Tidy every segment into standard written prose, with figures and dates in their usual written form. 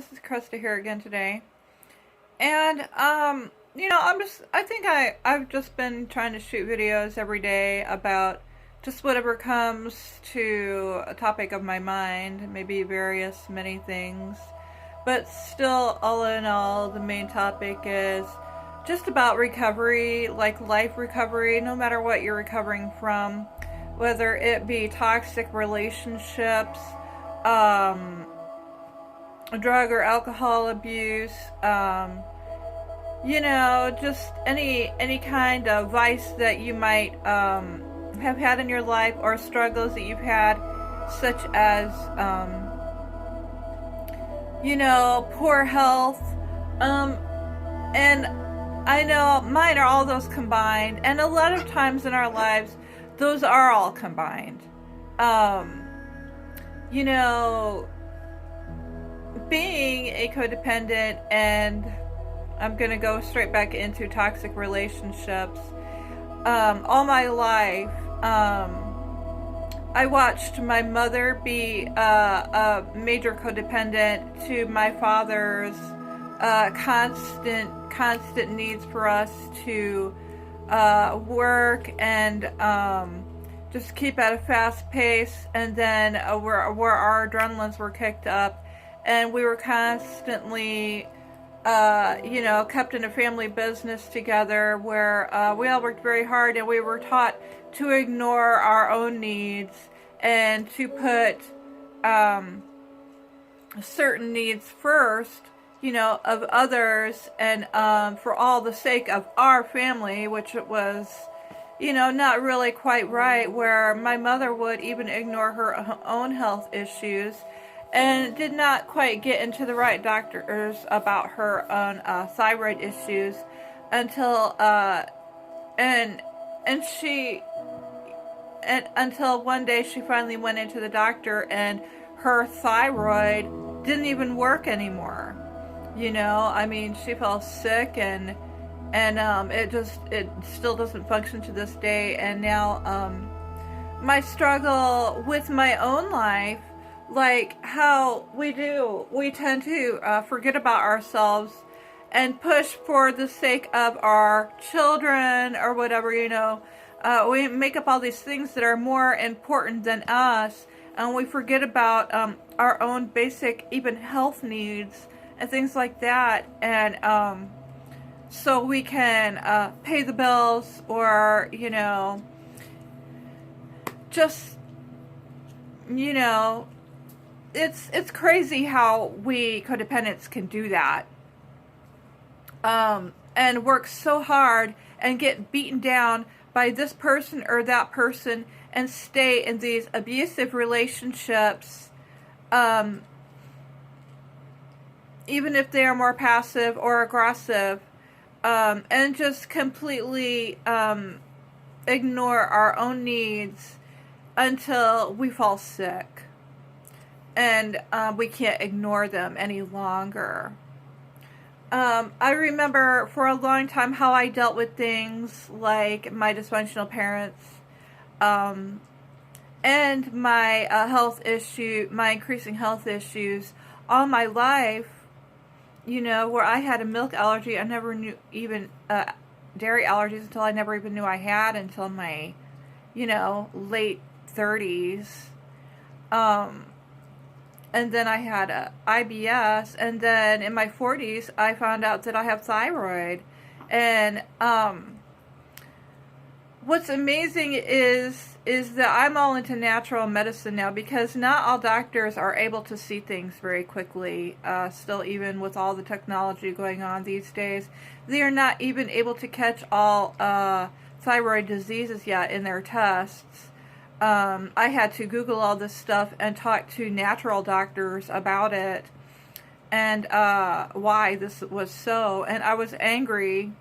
this is Krista here again today. And, I've just been trying to shoot videos every day about just whatever comes to a topic of my mind, maybe many things. But still, all in all, the main topic is just about recovery, like life recovery, no matter what you're recovering from, whether it be toxic relationships, drug or alcohol abuse, just any kind of vice that you might have had in your life, or struggles that you've had, such as poor health, and I know mine are all those combined, and a lot of times in our lives those are all combined. Being a codependent, and I'm gonna go straight back into toxic relationships, all my life, I watched my mother be a major codependent to my father's constant needs for us to work and just keep at a fast pace, and then where our adrenalines were kicked up, and we were constantly kept in a family business together where we all worked very hard, and we were taught to ignore our own needs and to put certain needs first, of others, and for all the sake of our family, which it was, not really quite right, where my mother would even ignore her own health issues and did not quite get into the right doctors about her own thyroid issues until until one day she finally went into the doctor, and her thyroid didn't even work anymore. She fell sick, and it still doesn't function to this day. And now my struggle with my own life, like how we tend to forget about ourselves and push for the sake of our children or whatever. We make up all these things that are more important than us, and we forget about our own basic, even health needs and things like that, and so we can pay the bills, or just it's crazy how we codependents can do that, and work so hard and get beaten down by this person or that person, and stay in these abusive relationships, even if they are more passive or aggressive, and just completely ignore our own needs until we fall sick, and we can't ignore them any longer. I remember for a long time how I dealt with things like my dysfunctional parents, and my my increasing health issues all my life, where I had a milk allergy. I never knew even dairy allergies until I never even knew I had until my, late 30s. And then I had a IBS, and then in my 40s I found out that I have thyroid. And what's amazing is that I'm all into natural medicine now, because not all doctors are able to see things very quickly. Still, even with all the technology going on these days, they are not even able to catch all thyroid diseases yet in their tests. I had to Google all this stuff and talk to natural doctors about it, and why this was so. And I was angry,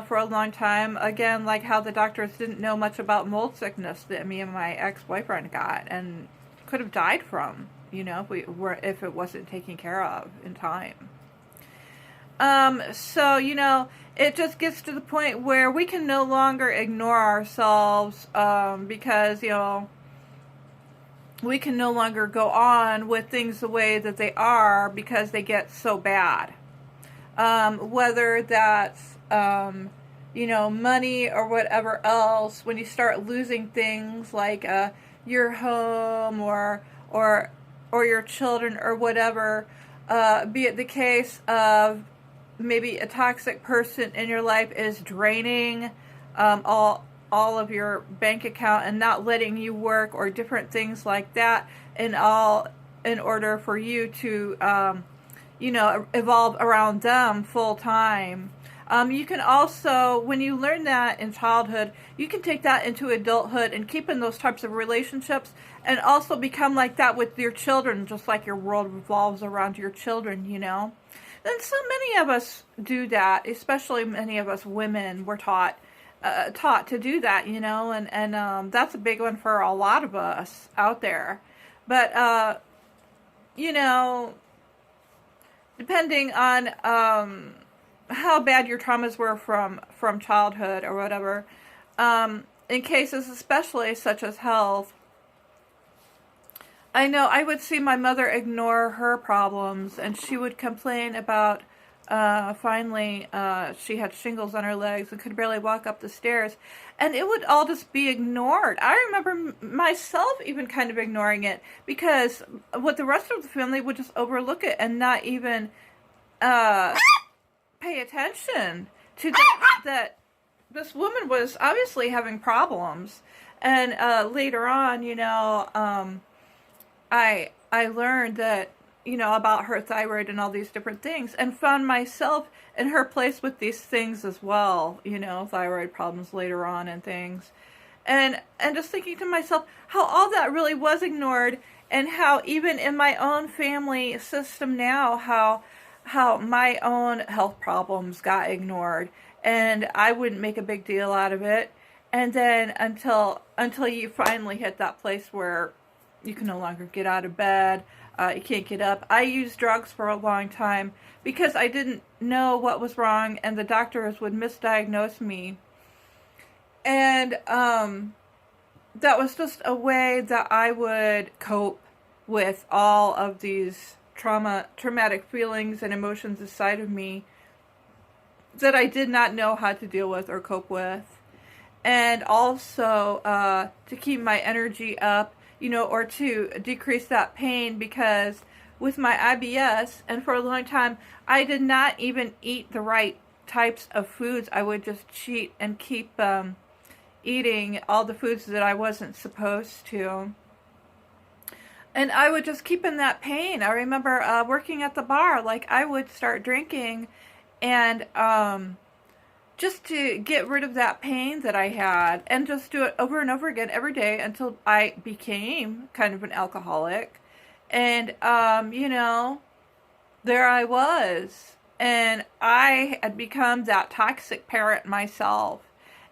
for a long time. Again, like how the doctors didn't know much about mold sickness that me and my ex-boyfriend got and could have died from, if it wasn't taken care of in time. So, it just gets to the point where we can no longer ignore ourselves, because, we can no longer go on with things the way that they are because they get so bad. Whether that's, money or whatever else, when you start losing things like your home or your children or whatever, be it the case of maybe a toxic person in your life is draining all of your bank account and not letting you work or different things like that, in order for you to evolve around them full time. You can also, when you learn that in childhood, you can take that into adulthood and keep in those types of relationships and also become like that with your children, just like your world revolves around your children, And so many of us do that, especially many of us women were taught to do that, and that's a big one for a lot of us out there. But, depending on how bad your traumas were from childhood or whatever, in cases especially such as health, I know I would see my mother ignore her problems, and she would complain about finally she had shingles on her legs and could barely walk up the stairs, and it would all just be ignored. I remember myself even kind of ignoring it because what the rest of the family would just overlook it and not even pay attention to that this woman was obviously having problems. And later on, I learned that, about her thyroid and all these different things, and found myself in her place with these things as well, thyroid problems later on and things. And just thinking to myself how all that really was ignored, and how even in my own family system now, how my own health problems got ignored, and I wouldn't make a big deal out of it. And then until you finally hit that place where you can no longer get out of bed, you can't get up. I used drugs for a long time because I didn't know what was wrong, and the doctors would misdiagnose me. And that was just a way that I would cope with all of these traumatic feelings and emotions inside of me that I did not know how to deal with or cope with. And also to keep my energy up, or to decrease that pain, because with my IBS, and for a long time, I did not even eat the right types of foods. I would just cheat and keep eating all the foods that I wasn't supposed to. And I would just keep in that pain. I remember working at the bar, like I would start drinking and just to get rid of that pain that I had, and just do it over and over again every day until I became kind of an alcoholic. And, there I was. And I had become that toxic parent myself.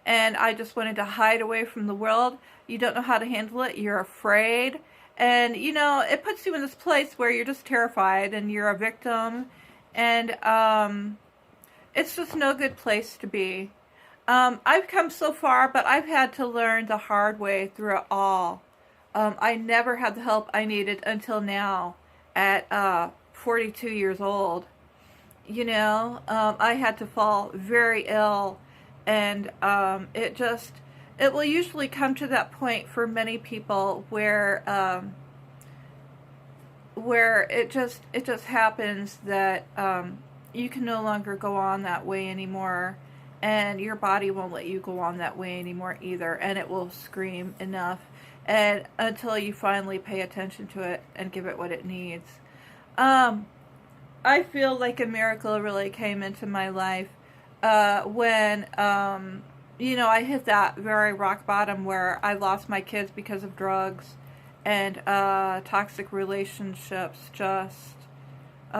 And I just wanted to hide away from the world. You don't know how to handle it. You're afraid. And, it puts you in this place where you're just terrified and you're a victim. And, it's just no good place to be. I've come so far, but I've had to learn the hard way through it all. I never had the help I needed until now at 42 years old. I had to fall very ill, and it will usually come to that point for many people where it just happens that you can no longer go on that way anymore, and your body won't let you go on that way anymore either, and it will scream enough, and until you finally pay attention to it and give it what it needs. I feel like a miracle really came into my life when I hit that very rock bottom where I lost my kids because of drugs, and toxic relationships just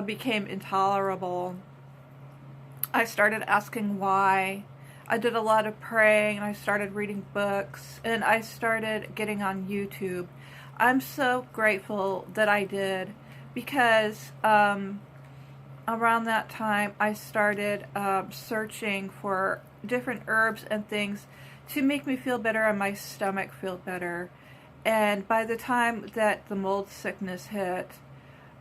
became intolerable. I started asking why. I did a lot of praying, and I started reading books, and I started getting on YouTube. I'm so grateful that I did, because around that time I started searching for different herbs and things to make me feel better and my stomach feel better. And by the time that the mold sickness hit,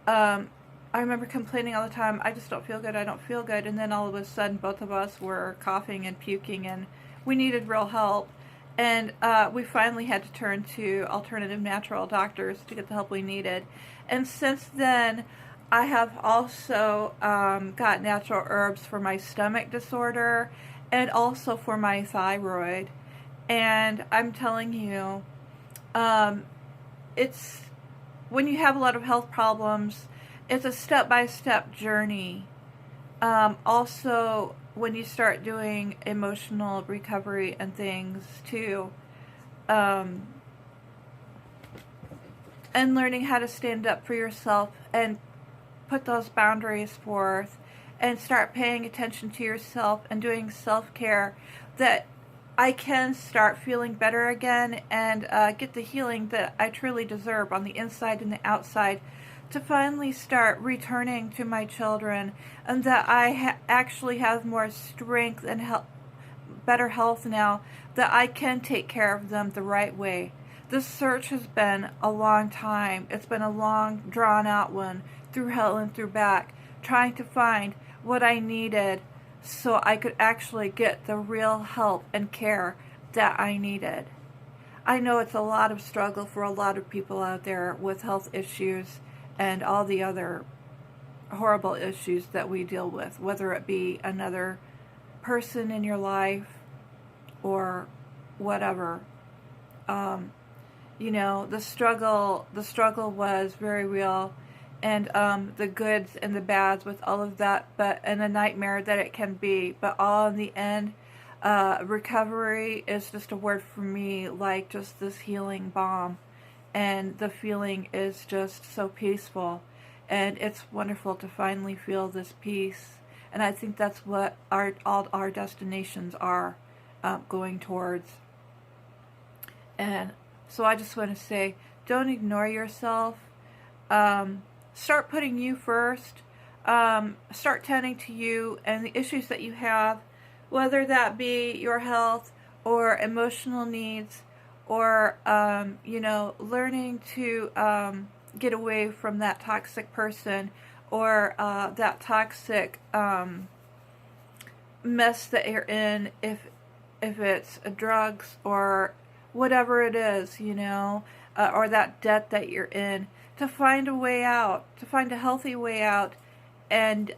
I remember complaining all the time, I just don't feel good, I don't feel good. And then all of a sudden, both of us were coughing and puking, and we needed real help. And we finally had to turn to alternative natural doctors to get the help we needed. And since then, I have also got natural herbs for my stomach disorder and also for my thyroid. And I'm telling you, it's when you have a lot of health problems, it's a step-by-step journey. Also, when you start doing emotional recovery and things too, and learning how to stand up for yourself and put those boundaries forth and start paying attention to yourself and doing self-care, that I can start feeling better again and get the healing that I truly deserve on the inside and the outside, to finally start returning to my children, and that I actually have more strength and better health now, that I can take care of them the right way. This search has been a long time. It's been a long, drawn-out one, through hell and through back, trying to find what I needed so I could actually get the real help and care that I needed. I know it's a lot of struggle for a lot of people out there with health issues and all the other horrible issues that we deal with, whether it be another person in your life or whatever. You know, the struggle was very real, and the goods and the bads with all of that, but and a nightmare that it can be, but all in the end, recovery is just a word for me, like just this healing balm. And the feeling is just so peaceful, and it's wonderful to finally feel this peace. And I think that's what all our destinations are going towards. And so I just want to say, don't ignore yourself. Start putting you first. Start tending to you and the issues that you have, whether that be your health or emotional needs, or you know, learning to get away from that toxic person, or that toxic mess that you're in, if it's drugs or whatever it is, you know, or that debt that you're in, to find a way out, to find a healthy way out, and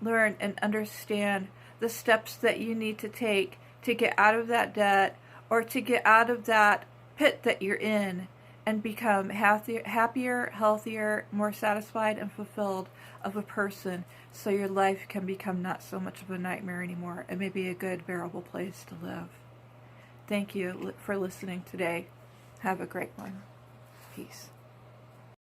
learn and understand the steps that you need to take to get out of that debt, or to get out of that pit that you're in, and become happier, healthier, more satisfied and fulfilled of a person, so your life can become not so much of a nightmare anymore, and maybe a good, bearable place to live. Thank you for listening today. Have a great one. Peace.